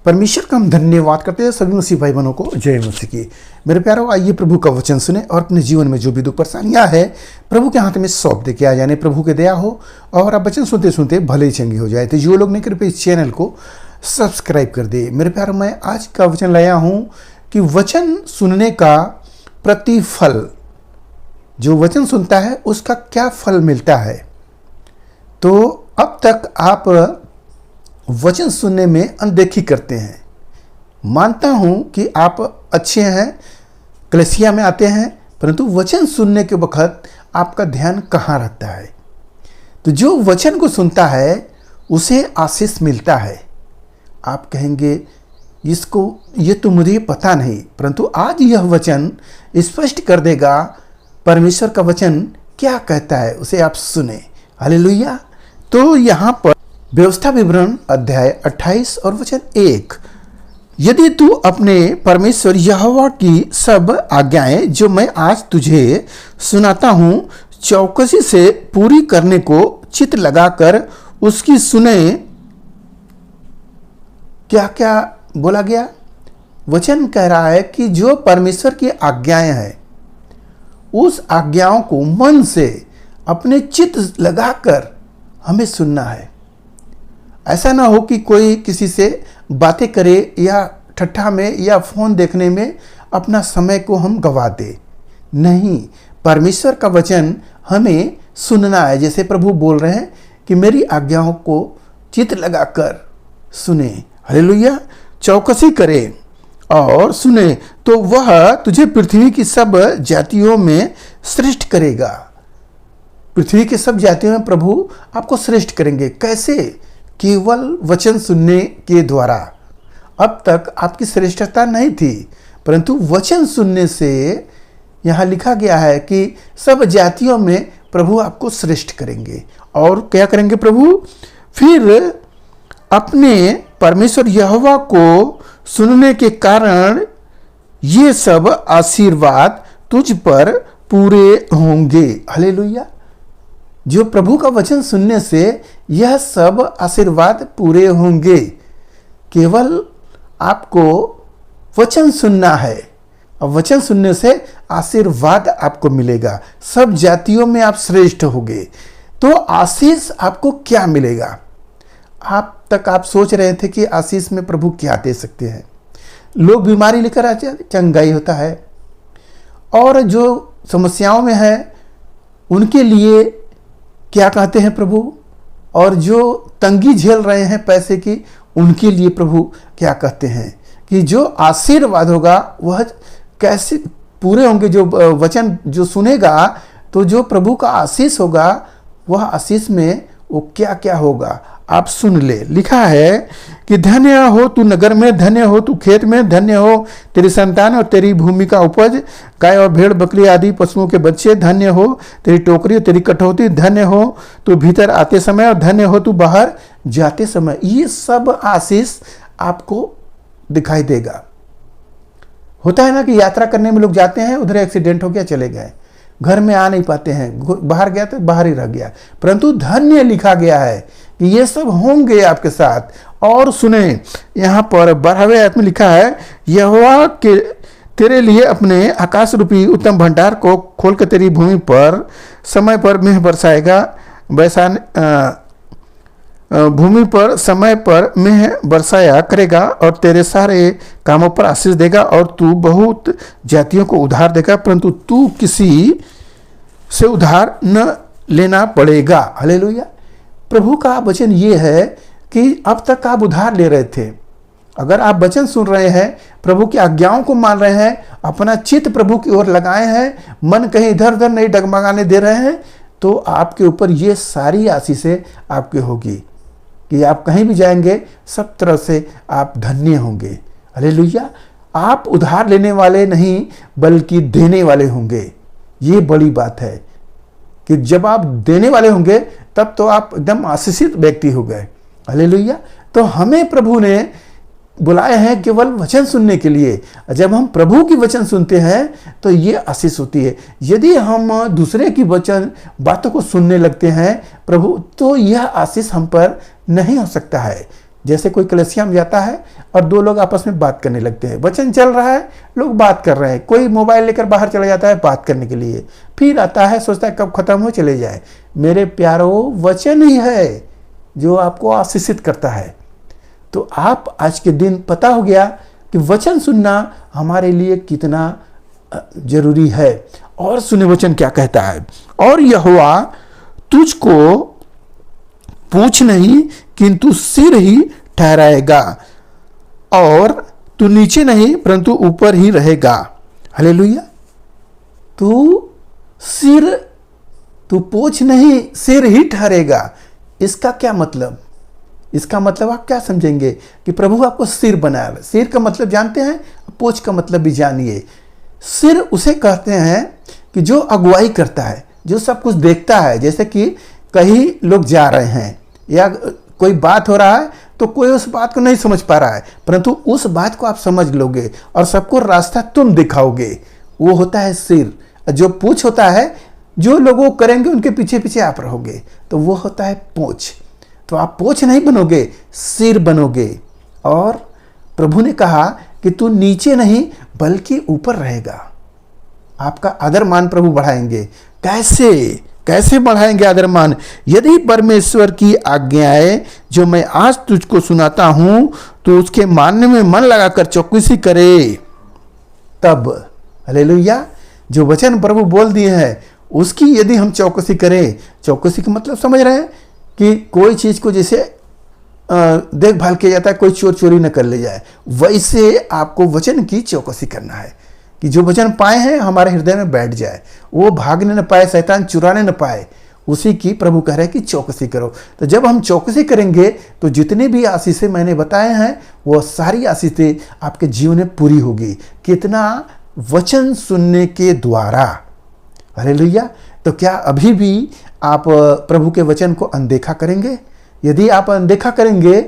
परमेश्वर का हम धन्यवाद करते हैं सभी मसीह भाई बहनों को जय मसीह की। मेरे प्यारों, आइए प्रभु का वचन सुने और अपने जीवन में जो भी दुख परेशानियां है प्रभु के हाथ में सौंप दे के आ जाने प्रभु के दया हो और आप वचन सुनते सुनते भले ही चंगी हो जाए। तो जो लोग नहीं कृपया इस चैनल को सब्सक्राइब कर दे। मेरे प्यारों, मैं आज का वचन लाया हूँ कि वचन सुनने का प्रतिफल, जो वचन सुनता है उसका क्या फल मिलता है। तो अब तक आप वचन सुनने में अनदेखी करते हैं। मानता हूं कि आप अच्छे हैं, कलीसिया में आते हैं, परंतु वचन सुनने के वक्त आपका ध्यान कहाँ रहता है। तो जो वचन को सुनता है उसे आशीष मिलता है। आप कहेंगे ये तो मुझे पता नहीं, परंतु आज यह वचन स्पष्ट कर देगा परमेश्वर का वचन क्या कहता है, उसे आप सुने। हालेलुया। तो यहाँ पर व्यवस्था विवरण अध्याय 28 और वचन 1, यदि तू अपने परमेश्वर यहोवा की सब आज्ञाएं जो मैं आज तुझे सुनाता हूँ चौकसी से पूरी करने को चित्त लगाकर उसकी सुने। क्या क्या बोला गया? वचन कह रहा है कि जो परमेश्वर की आज्ञाएं हैं उस आज्ञाओं को मन से अपने चित्त लगाकर हमें सुनना है। ऐसा ना हो कि कोई किसी से बातें करे या ठट्ठा में या फोन देखने में अपना समय को हम गवा दे। नहीं, परमेश्वर का वचन हमें सुनना है। जैसे प्रभु बोल रहे हैं कि मेरी आज्ञाओं को चित्त लगाकर सुने। हालेलुया। चौकसी करे और सुने तो वह तुझे पृथ्वी की सब जातियों में श्रेष्ठ करेगा। पृथ्वी के सब जातियों में प्रभु आपको श्रेष्ठ करेंगे। कैसे? केवल वचन सुनने के द्वारा। अब तक आपकी श्रेष्ठता नहीं थी, परंतु वचन सुनने से यहाँ लिखा गया है कि सब जातियों में प्रभु आपको श्रेष्ठ करेंगे। और क्या करेंगे प्रभु? फिर अपने परमेश्वर यहोवा को सुनने के कारण ये सब आशीर्वाद तुझ पर पूरे होंगे। हालेलुया। जो प्रभु का वचन सुनने से यह सब आशीर्वाद पूरे होंगे। केवल आपको वचन सुनना है और वचन सुनने से आशीर्वाद आपको मिलेगा। सब जातियों में आप श्रेष्ठ होंगे। तो आशीष आपको क्या मिलेगा? आप सोच रहे थे कि आशीष में प्रभु क्या दे सकते हैं। लोग बीमारी लेकर आते हैं, चंगाई होता है, और जो समस्याओं में है उनके लिए क्या कहते हैं प्रभु, और जो तंगी झेल रहे हैं पैसे की उनके लिए प्रभु क्या कहते हैं कि जो आशीर्वाद होगा वह कैसे पूरे होंगे। जो वचन जो सुनेगा तो जो प्रभु का आशीष होगा वह आशीष में वो क्या क्या होगा आप सुन ले। लिखा है कि धन्य हो तू नगर में, धन्य हो तू खेत में, धन्य हो तेरी संतान और तेरी भूमि का उपज, गाय और भेड़ बकरी आदि पशुओं के बच्चे, धन्य हो तेरी टोकरी और तेरी कटौती, धन्य हो तू भीतर आते समय और धन्य हो तू बाहर जाते समय। ये सब आशीष आपको दिखाई देगा। होता है ना कि यात्रा करने में लोग जाते हैं, उधर एक्सीडेंट हो गया, चले गए, घर में आ नहीं पाते हैं, बाहर गया तो बाहर ही रह गया, परंतु धन्य लिखा गया है कि ये सब होंगे आपके साथ। और सुने, यहाँ पर 12वें आयत में लिखा है, यहोवा के तेरे लिए अपने आकाश रूपी उत्तम भंडार को खोल कर तेरी भूमि पर समय पर मेह बरसाएगा, भूमि पर समय पर मेह बरसाया करेगा और तेरे सारे कामों पर आशीष देगा और तू बहुत जातियों को उधार देगा, परंतु तू किसी से उधार न लेना पड़ेगा। हालेलुया। प्रभु का वचन ये है कि अब तक आप उधार ले रहे थे। अगर आप वचन सुन रहे हैं, प्रभु की आज्ञाओं को मान रहे हैं, अपना चित्त प्रभु की ओर लगाए हैं, मन कहीं इधर उधर नहीं डगमगाने दे रहे हैं, तो आपके ऊपर ये सारी आशीषें आपके होगी कि आप कहीं भी जाएंगे सब तरह से आप धन्य होंगे। हालेलुया। आप उधार लेने वाले नहीं बल्कि देने वाले होंगे। ये बड़ी बात है कि जब आप देने वाले होंगे तब तो आप एकदम आशीषित व्यक्ति हो गए। हालेलुया। तो हमें प्रभु ने बुलाए हैं केवल वचन सुनने के लिए। जब हम प्रभु की वचन सुनते हैं तो ये आशीष होती है। यदि हम दूसरे की वचन बातों को सुनने लगते हैं प्रभु, तो यह आशीष हम पर नहीं हो सकता है। जैसे कोई कलीसिया में जाता है और दो लोग आपस में बात करने लगते हैं, वचन चल रहा है, लोग बात कर रहे हैं, कोई मोबाइल लेकर बाहर चला जाता है बात करने के लिए, फिर आता है सोचता है कब खत्म हो चले जाए। मेरे प्यारो, वचन ही है जो आपको आशीषित करता है। तो आप आज के दिन पता हो गया कि वचन सुनना हमारे लिए कितना जरूरी है। और सुने वचन क्या कहता है, और यहोवा तुझको पूंछ नहीं किंतु सिर ही ठहराएगा, और तू नीचे नहीं परंतु ऊपर ही रहेगा। हालेलुया। तू पूंछ नहीं, सिर ही ठहरेगा। इसका क्या मतलब? इसका मतलब आप क्या समझेंगे कि प्रभु आपको सिर बनाया। सिर का मतलब जानते हैं, पूंछ का मतलब भी जानिए। सिर उसे कहते हैं कि जो अगुवाई करता है, जो सब कुछ देखता है। जैसे कि कहीं लोग जा रहे हैं या कोई बात हो रहा है तो कोई उस बात को नहीं समझ पा रहा है, परंतु उस बात को आप समझ लोगे और सबको रास्ता तुम दिखाओगे, वो होता है सिर। जो पूंछ होता है, जो लोग वो करेंगे उनके पीछे पीछे आप रहोगे, तो वो होता है पूंछ। तो आप पूंछ नहीं बनोगे, सिर बनोगे। और प्रभु ने कहा कि तू नीचे नहीं बल्कि ऊपर रहेगा। आपका आदर मान प्रभु बढ़ाएंगे। कैसे बढ़ाएंगे आदर मान? यदि परमेश्वर की आज्ञाएं जो मैं आज तुझको सुनाता हूं तो उसके मानने में मन लगाकर चौकसी करे, तब। हालेलुया। जो वचन प्रभु बोल दिए हैं उसकी यदि हम चौकसी करें, चौकसी का मतलब समझ रहे हैं कि कोई चीज को जैसे देखभाल किया जाता है, कोई चोर चोरी न कर ले जाए, वैसे आपको वचन की चौकसी करना है कि जो वचन पाए हैं हमारे हृदय में बैठ जाए, वो भागने न पाए, शैतान चुराने न पाए। उसी की प्रभु कह रहे हैं कि चौकसी करो। तो जब हम चौकसी करेंगे तो जितने भी आशीषें मैंने बताए हैं वो सारी आशीषें आपके जीवन में पूरी होगी। कितना? वचन सुनने के द्वारा। हालेलुया। तो क्या अभी भी आप प्रभु के वचन को अनदेखा करेंगे? यदि आप अनदेखा करेंगे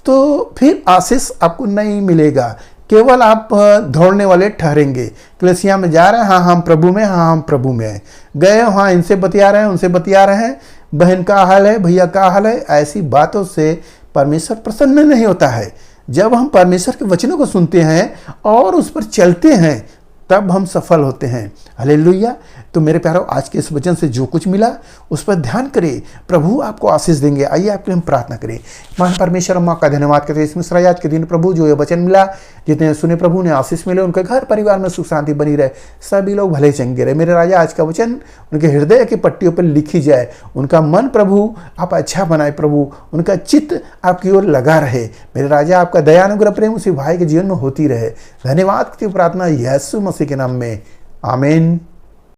तो फिर आशीष आपको नहीं मिलेगा, केवल आप दौड़ने वाले ठहरेंगे। कलीसिया में जा रहे हैं, हाँ हम प्रभु में, हाँ हम प्रभु में हैं। गए हाँ इनसे बतिया रहे हैं, उनसे बतिया रहे हैं, बहन का हाल है, भैया का हाल है। ऐसी बातों से परमेश्वर प्रसन्न नहीं होता है। जब हम परमेश्वर के वचनों को सुनते हैं और उस पर चलते हैं तब हम सफल होते हैं। हालेलुया। तो मेरे प्यारों, आज के इस वचन से जो कुछ मिला उस पर ध्यान करें, प्रभु आपको आशीष देंगे। आइए आपके लिए हम प्रार्थना करें। महान परमेश्वर, माँ का धन्यवाद करते हैं इस मिश्रा आज के दिन प्रभु जो ये वचन मिला, जितने सुने प्रभु ने आशीष मिले, उनके घर परिवार में सुख शांति बनी रहे, सभी लोग भले चंगे रहे। मेरे राजा, आज का वचन उनके हृदय की पट्टियों पर लिखी जाए, उनका मन प्रभु आप अच्छा बनाए, प्रभु उनका चित्त आपकी ओर लगा रहे। मेरे राजा, आपका दयानुग्रह प्रेम उसी भाई के जीवन में होती रहे। धन्यवाद की प्रार्थना यीशु मसीह के नाम में, आमीन।